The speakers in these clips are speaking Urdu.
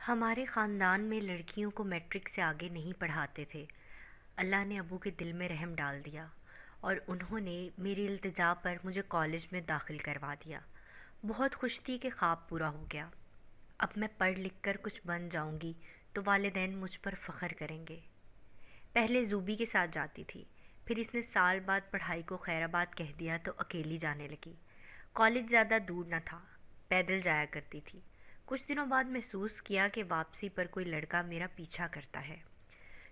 ہمارے خاندان میں لڑکیوں کو میٹرک سے آگے نہیں پڑھاتے تھے۔ اللہ نے ابو کے دل میں رحم ڈال دیا اور انہوں نے میری التجا پر مجھے کالج میں داخل کروا دیا۔ بہت خوش تھی کہ خواب پورا ہو گیا۔ اب میں پڑھ لکھ کر کچھ بن جاؤں گی تو والدین مجھ پر فخر کریں گے۔ پہلے زوبی کے ساتھ جاتی تھی، پھر اس نے سال بعد پڑھائی کو خیرآباد کہہ دیا تو اکیلی جانے لگی۔ کالج زیادہ دور نہ تھا، پیدل جایا کرتی تھی۔ کچھ دنوں بعد محسوس کیا کہ واپسی پر کوئی لڑکا میرا پیچھا کرتا ہے۔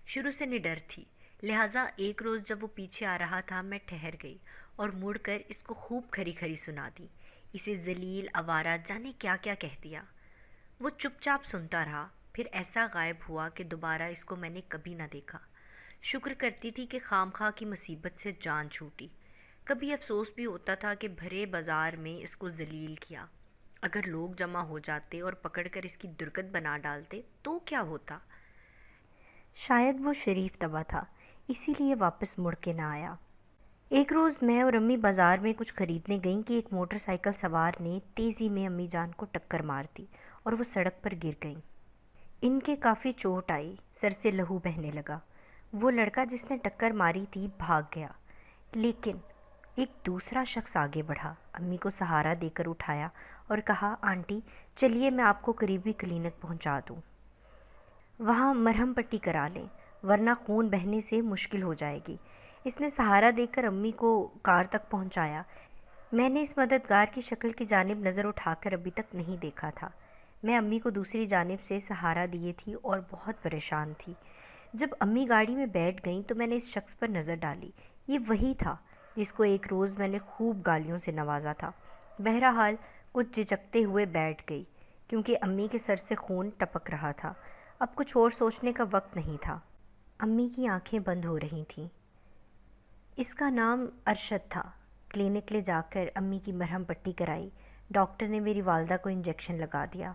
شروع سے نڈر تھی، لہٰذا ایک روز جب وہ پیچھے آ رہا تھا میں ٹھہر گئی اور مڑ کر اس کو خوب کھری کھری سنا دی۔ اسے ذلیل، آوارہ، جانے کیا کیا کہہ دیا۔ وہ چپ چاپ سنتا رہا، پھر ایسا غائب ہوا کہ دوبارہ اس کو میں نے کبھی نہ دیکھا۔ شکر کرتی تھی کہ خام خواہ کی مصیبت سے جان چھوٹی۔ کبھی افسوس بھی ہوتا تھا کہ بھرے بازار میں اس کو ذلیل کیا۔ اگر لوگ جمع ہو جاتے اور پکڑ کر اس کی درگت بنا ڈالتے تو کیا ہوتا؟ شاید وہ شریف طبع تھا، اسی لیے واپس مڑ کے نہ آیا۔ ایک روز میں اور امی بازار میں کچھ خریدنے گئیں کہ ایک موٹر سائیکل سوار نے تیزی میں امی جان کو ٹکر مار دی اور وہ سڑک پر گر گئیں۔ ان کے کافی چوٹ آئی، سر سے لہو بہنے لگا۔ وہ لڑکا جس نے ٹکر ماری تھی بھاگ گیا، لیکن ایک دوسرا شخص آگے بڑھا، امی کو سہارا دے کر اٹھایا اور کہا، آنٹی چلیے میں آپ کو قریبی کلینک پہنچا دوں، وہاں مرہم پٹی کرا لیں، ورنہ خون بہنے سے مشکل ہو جائے گی۔ اس نے سہارا دے کر امی کو کار تک پہنچایا۔ میں نے اس مددگار کی شکل کی جانب نظر اٹھا کر ابھی تک نہیں دیکھا تھا۔ میں امی کو دوسری جانب سے سہارا دیے تھی اور بہت پریشان تھی۔ جب امی گاڑی میں بیٹھ گئیں تو میں نے اس شخص پر نظر ڈالی۔ یہ وہی تھا جس کو ایک روز میں نے خوب گالیوں سے نوازا تھا۔ بہرحال کچھ جھجکتے ہوئے بیٹھ گئی، کیونکہ امی کے سر سے خون ٹپک رہا تھا۔ اب کچھ اور سوچنے کا وقت نہیں تھا۔ امی کی آنکھیں بند ہو رہی تھیں۔ اس کا نام ارشد تھا۔ کلینک لے جا کر امی کی مرہم پٹی کرائی۔ ڈاکٹر نے میری والدہ کو انجیکشن لگا دیا۔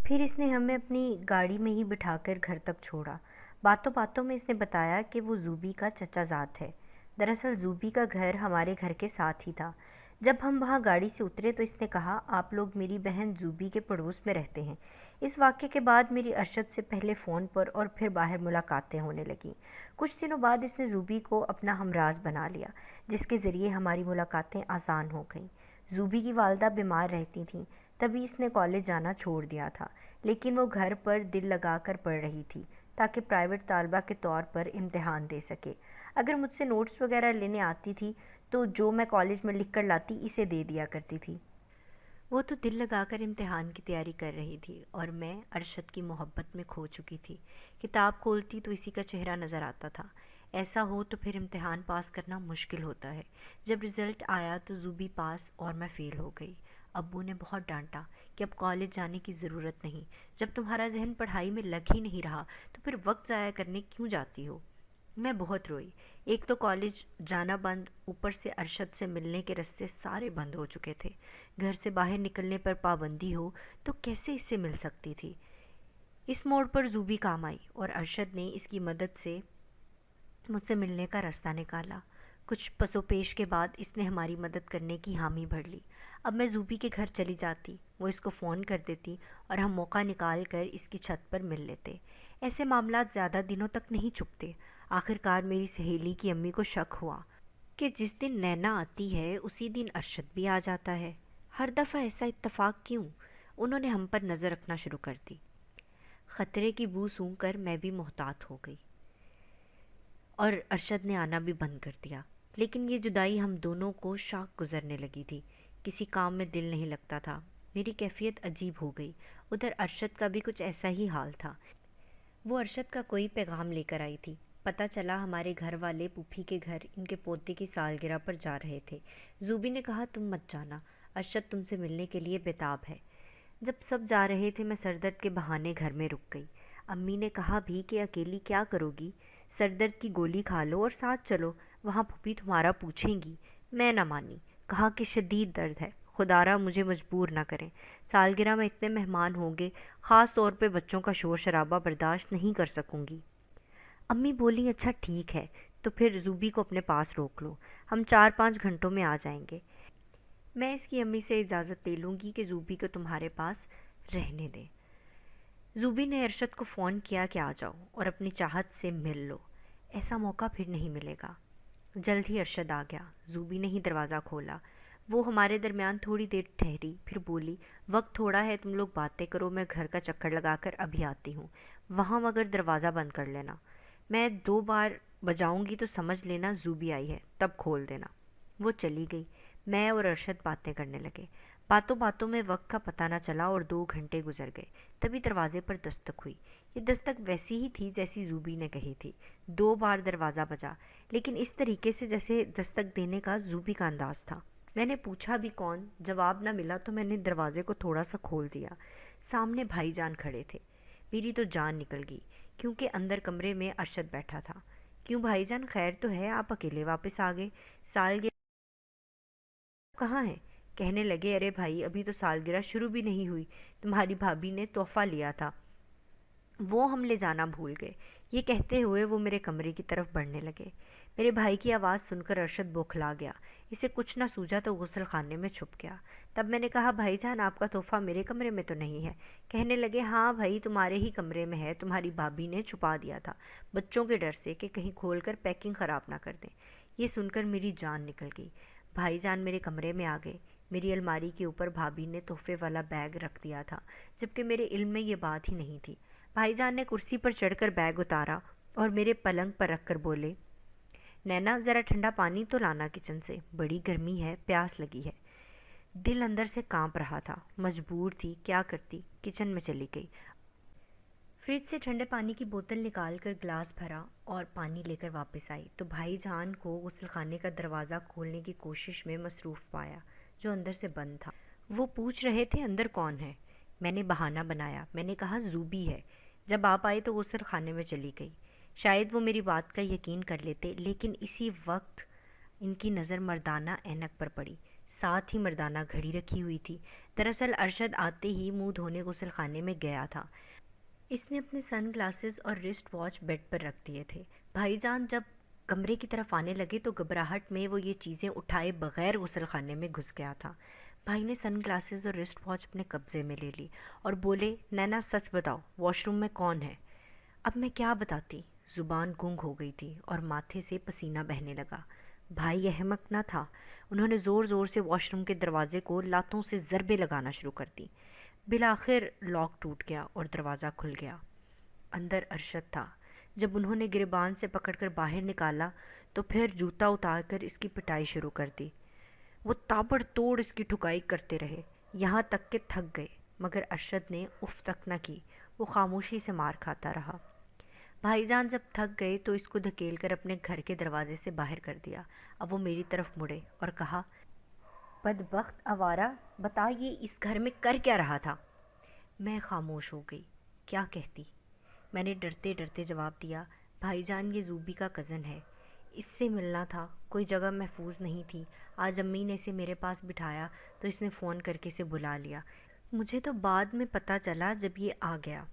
پھر اس نے ہمیں اپنی گاڑی میں ہی بٹھا کر گھر تک چھوڑا۔ باتوں باتوں میں اس نے بتایا کہ وہ زوبی کا چچا زاد ہے۔ دراصل زوبی کا گھر ہمارے گھر کے ساتھ ہی تھا۔ جب ہم وہاں گاڑی سے اترے تو اس نے کہا، آپ لوگ میری بہن زوبی کے پڑوس میں رہتے ہیں۔ اس واقعے کے بعد میری ارشد سے پہلے فون پر اور پھر باہر ملاقاتیں ہونے لگیں۔ کچھ دنوں بعد اس نے زوبی کو اپنا ہمراز بنا لیا، جس کے ذریعے ہماری ملاقاتیں آسان ہو گئیں۔ زوبی کی والدہ بیمار رہتی تھیں، تبھی اس نے کالج جانا چھوڑ دیا تھا، لیکن وہ گھر پر دل لگا کر پڑھ رہی تھی تاکہ پرائیویٹ طالبہ کے طور پر امتحان دے سکے۔ اگر مجھ سے نوٹس وغیرہ لینے آتی تھی تو جو میں کالج میں لکھ کر لاتی اسے دے دیا کرتی تھی۔ وہ تو دل لگا کر امتحان کی تیاری کر رہی تھی اور میں ارشد کی محبت میں کھو چکی تھی۔ کتاب کھولتی تو اسی کا چہرہ نظر آتا تھا۔ ایسا ہو تو پھر امتحان پاس کرنا مشکل ہوتا ہے۔ جب رزلٹ آیا تو زوبی پاس اور میں فیل ہو گئی۔ ابو نے بہت ڈانٹا کہ اب کالج جانے کی ضرورت نہیں، جب تمہارا ذہن پڑھائی میں لگ ہی نہیں رہا تو پھر وقت ضائع کرنے کیوں جاتی ہو؟ میں بہت روئی۔ ایک تو کالج جانا بند، اوپر سے ارشد سے ملنے کے راستے سارے بند ہو چکے تھے۔ گھر سے باہر نکلنے پر پابندی ہو تو کیسے اس سے مل سکتی تھی؟ اس موڑ پر زوبی کام آئی اور ارشد نے اس کی مدد سے مجھ سے ملنے کا راستہ نکالا۔ کچھ پس و پیش کے بعد اس نے ہماری مدد کرنے کی حامی بھر لی۔ اب میں زوبی کے گھر چلی جاتی، وہ اس کو فون کر دیتی اور ہم موقع نکال کر اس کی چھت پر مل لیتے۔ ایسے معاملات زیادہ دنوں تک نہیں چھپتے۔ آخرکار میری سہیلی کی امی کو شک ہوا کہ جس دن نینا آتی ہے اسی دن ارشد بھی آ جاتا ہے۔ ہر دفعہ ایسا اتفاق کیوں؟ انہوں نے ہم پر نظر رکھنا شروع کر دی۔ خطرے کی بو سونگھ کر میں بھی محتاط ہو گئی اور ارشد نے آنا بھی بند کر دیا۔ لیکن یہ جدائی ہم دونوں کو شاق گزرنے لگی تھی۔ کسی کام میں دل نہیں لگتا تھا۔ میری کیفیت عجیب ہو گئی۔ ادھر ارشد کا بھی کچھ ایسا ہی حال تھا۔ وہ ارشد کا کوئی پیغام لے کر آئی تھی۔ پتہ چلا ہمارے گھر والے پھوپھی کے گھر ان کے پوتے کی سالگرہ پر جا رہے تھے۔ زوبی نے کہا، تم مت جانا، ارشد تم سے ملنے کے لیے بےتاب ہے۔ جب سب جا رہے تھے میں سردرد کے بہانے گھر میں رک گئی۔ امی نے کہا بھی کہ اکیلی کیا کرو گی، سردرد کی گولی کھا لو اور ساتھ چلو، وہاں پھوپھی تمہارا پوچھیں گی۔ میں نہ مانی، کہا کہ شدید درد ہے، خدارا مجھے مجبور نہ کریں، سالگرہ میں اتنے مہمان ہوں گے، خاص طور پہ بچوں کا شور شرابہ برداشت نہیں کر سکوں گی۔ امی بولی، اچھا ٹھیک ہے، تو پھر زوبی کو اپنے پاس روک لو، ہم 4-5 گھنٹوں میں آ جائیں گے۔ میں اس کی امی سے اجازت لے لوں گی کہ زوبی کو تمہارے پاس رہنے دیں۔ زوبی نے ارشد کو فون کیا کہ آ جاؤ اور اپنی چاہت سے مل لو، ایسا موقع پھر نہیں ملے گا۔ جلد ہی ارشد آ گیا۔ زوبی نے ہی دروازہ کھولا۔ وہ ہمارے درمیان تھوڑی دیر ٹھہری، پھر بولی، وقت تھوڑا ہے، تم لوگ باتیں کرو، میں گھر کا چکر لگا کر ابھی آتی ہوں، وہاں مگر دروازہ بند کر لینا، میں 2 بار بجاؤں گی تو سمجھ لینا زوبی آئی ہے، تب کھول دینا۔ وہ چلی گئی۔ میں اور ارشد باتیں کرنے لگے۔ باتوں باتوں میں وقت کا پتہ نہ چلا اور 2 گھنٹے گزر گئے۔ تبھی دروازے پر دستک ہوئی۔ یہ دستک ویسی ہی تھی جیسی زوبی نے کہی تھی۔ 2 بار دروازہ بجا، لیکن اس طریقے سے جیسے دستک دینے کا زوبی کا انداز تھا۔ میں نے پوچھا بھی کون، جواب نہ ملا تو میں نے دروازے کو تھوڑا سا کھول دیا۔ سامنے بھائی جان کھڑے تھے۔ میری تو جان نکل گئی، کیونکہ اندر کمرے میں ارشد بیٹھا تھا۔ کیوں بھائی جان، خیر تو ہے؟ آپ اکیلے واپس آ گئے؟ سالگرہ کہاں ہے؟ کہنے لگے، ارے بھائی ابھی تو سالگرہ شروع بھی نہیں ہوئی، تمہاری بھابھی نے تحفہ لیا تھا، وہ ہم لے جانا بھول گئے۔ یہ کہتے ہوئے وہ میرے کمرے کی طرف بڑھنے لگے۔ میرے بھائی کی آواز سن کر ارشد بوکھلا گیا۔ اسے کچھ نہ سوجا تو غسل خانے میں چھپ گیا۔ تب میں نے کہا، بھائی جان آپ کا تحفہ میرے کمرے میں تو نہیں ہے؟ کہنے لگے، ہاں بھائی تمہارے ہی کمرے میں ہے، تمہاری بھابھی نے چھپا دیا تھا بچوں کے ڈر سے کہ کہیں کھول کر پیکنگ خراب نہ کر دیں۔ یہ سن کر میری جان نکل گئی۔ بھائی جان میرے کمرے میں آ گئے۔ میری الماری کے اوپر بھابھی نے تحفے والا بیگ رکھ دیا تھا، جبکہ میرے علم میں یہ بات ہی نہیں تھی۔ بھائی جان نے کرسی پر چڑھ کر بیگ اتارا اور میرے پلنگ پر رکھ کر بولے، نینا ذرا ٹھنڈا پانی تو لانا کچن سے، بڑی گرمی ہے، پیاس لگی ہے۔ دل اندر سے کانپ رہا تھا، مجبور تھی، کیا کرتی؟ کچن میں چلی گئی۔ فریج سے ٹھنڈے پانی کی بوتل نکال کر گلاس بھرا اور پانی لے کر واپس آئی تو بھائی جان کو غسل خانے کا دروازہ کھولنے کی کوشش میں مصروف پایا، جو اندر سے بند تھا۔ وہ پوچھ رہے تھے اندر کون ہے؟ میں نے بہانہ بنایا۔ میں نے کہا زوبی ہے۔ جب آپ آئے تو غسل خانے میں چلی گئی۔ شاید وہ میری بات کا یقین کر لیتے، لیکن اسی وقت ان کی نظر مردانہ اینک پر پڑی، ساتھ ہی مردانہ گھڑی رکھی ہوئی تھی۔ دراصل ارشد آتے ہی منہ دھونے غسل خانے میں گیا تھا۔ اس نے اپنے سن گلاسز اور رسٹ واچ بیڈ پر رکھ دیے تھے۔ بھائی جان جب کمرے کی طرف آنے لگے تو گھبراہٹ میں وہ یہ چیزیں اٹھائے بغیر غسل خانے میں گھس گیا تھا۔ بھائی نے سن گلاسز اور رسٹ واچ اپنے قبضے میں لے لی اور بولے، نینا سچ بتاؤ، واش روم میں کون ہے؟ اب میں کیا بتاتی؟ زبان گنگ ہو گئی تھی اور ماتھے سے پسینہ بہنے لگا۔ بھائی احمق نہ تھا، انہوں نے زور زور سے واش روم کے دروازے کو لاتوں سے ضربے لگانا شروع کر دی۔ بالآخر لاک ٹوٹ گیا اور دروازہ کھل گیا۔ اندر ارشد تھا۔ جب انہوں نے گریبان سے پکڑ کر باہر نکالا تو پھر جوتا اتار کر اس کی پٹائی شروع کر دی۔ وہ تابڑ توڑ اس کی ٹھکائی کرتے رہے، یہاں تک کہ تھک گئے، مگر ارشد نے اف تک نہ کی، وہ خاموشی سے مار کھاتا رہا۔ بھائی جان جب تھک گئے تو اس کو دھکیل کر اپنے گھر کے دروازے سے باہر کر دیا۔ اب وہ میری طرف مڑے اور کہا، بدبخت آوارہ، بتا یہ اس گھر میں کر کیا رہا تھا؟ میں خاموش ہو گئی۔ کیا کہتی؟ میں نے ڈرتے ڈرتے جواب دیا، بھائی جان یہ زوبی کا کزن ہے، اس سے ملنا تھا، کوئی جگہ محفوظ نہیں تھی، آج امی نے اسے میرے پاس بٹھایا تو اس نے فون کر کے اسے بلا لیا، مجھے تو بعد میں پتہ چلا جب یہ آ گیا۔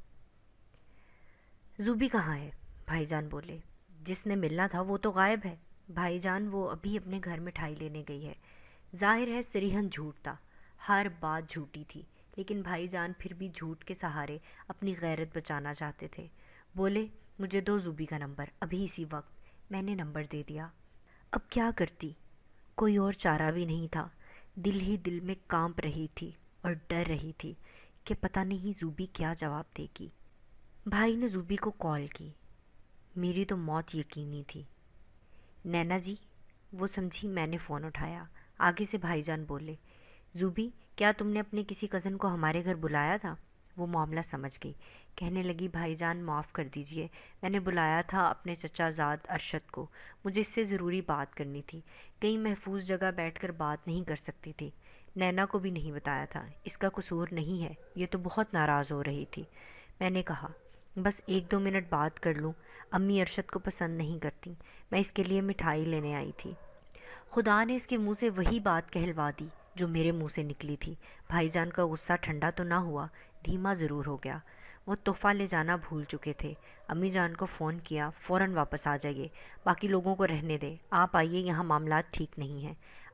زوبی کہاں ہے؟ بھائی جان بولے، جس نے ملنا تھا وہ تو غائب ہے بھائی جان، وہ ابھی اپنے گھر مٹھائی لینے گئی ہے۔ ظاہر ہے صریحاً جھوٹ تھا، ہر بات جھوٹی تھی، لیکن بھائی جان پھر بھی جھوٹ کے سہارے اپنی غیرت بچانا چاہتے تھے۔ بولے، مجھے دو زوبی کا نمبر، ابھی اسی وقت۔ میں نے نمبر دے دیا۔ اب کیا کرتی؟ کوئی اور چارہ بھی نہیں تھا۔ دل ہی دل میں کانپ رہی تھی اور ڈر رہی تھی کہ پتہ نہیں زوبی کیا جواب دے گی۔ بھائی نے زوبی کو کال کی۔ میری تو موت یقینی تھی۔ نینا جی، وہ سمجھی میں نے فون اٹھایا۔ آگے سے بھائی جان بولے، زوبی کیا تم نے اپنے کسی کزن کو ہمارے گھر بلایا تھا؟ وہ معاملہ سمجھ گئی، کہنے لگی، بھائی جان معاف کر دیجئے، میں نے بلایا تھا اپنے چچا زاد ارشد کو، مجھے اس سے ضروری بات کرنی تھی، کہیں محفوظ جگہ بیٹھ کر بات نہیں کر سکتی تھی، نینا کو بھی نہیں بتایا تھا، اس کا قصور نہیں ہے، یہ تو بہت ناراض ہو رہی تھی۔ میں نے کہا، بس 1-2 منٹ بات کر لوں، امی ارشد کو پسند نہیں کرتی، میں اس کے لیے مٹھائی لینے آئی تھی۔ خدا نے اس کے منہ سے وہی بات کہلوا دی جو میرے منہ سے نکلی تھی۔ بھائی جان کا غصہ ٹھنڈا تو نہ ہوا، دھیما ضرور ہو گیا۔ وہ تحفہ لے جانا بھول چکے تھے۔ امی جان کو فون کیا، فوراً واپس آ جائیے، باقی لوگوں کو رہنے دیں، آپ آئیے، یہاں معاملات ٹھیک نہیں ہیں۔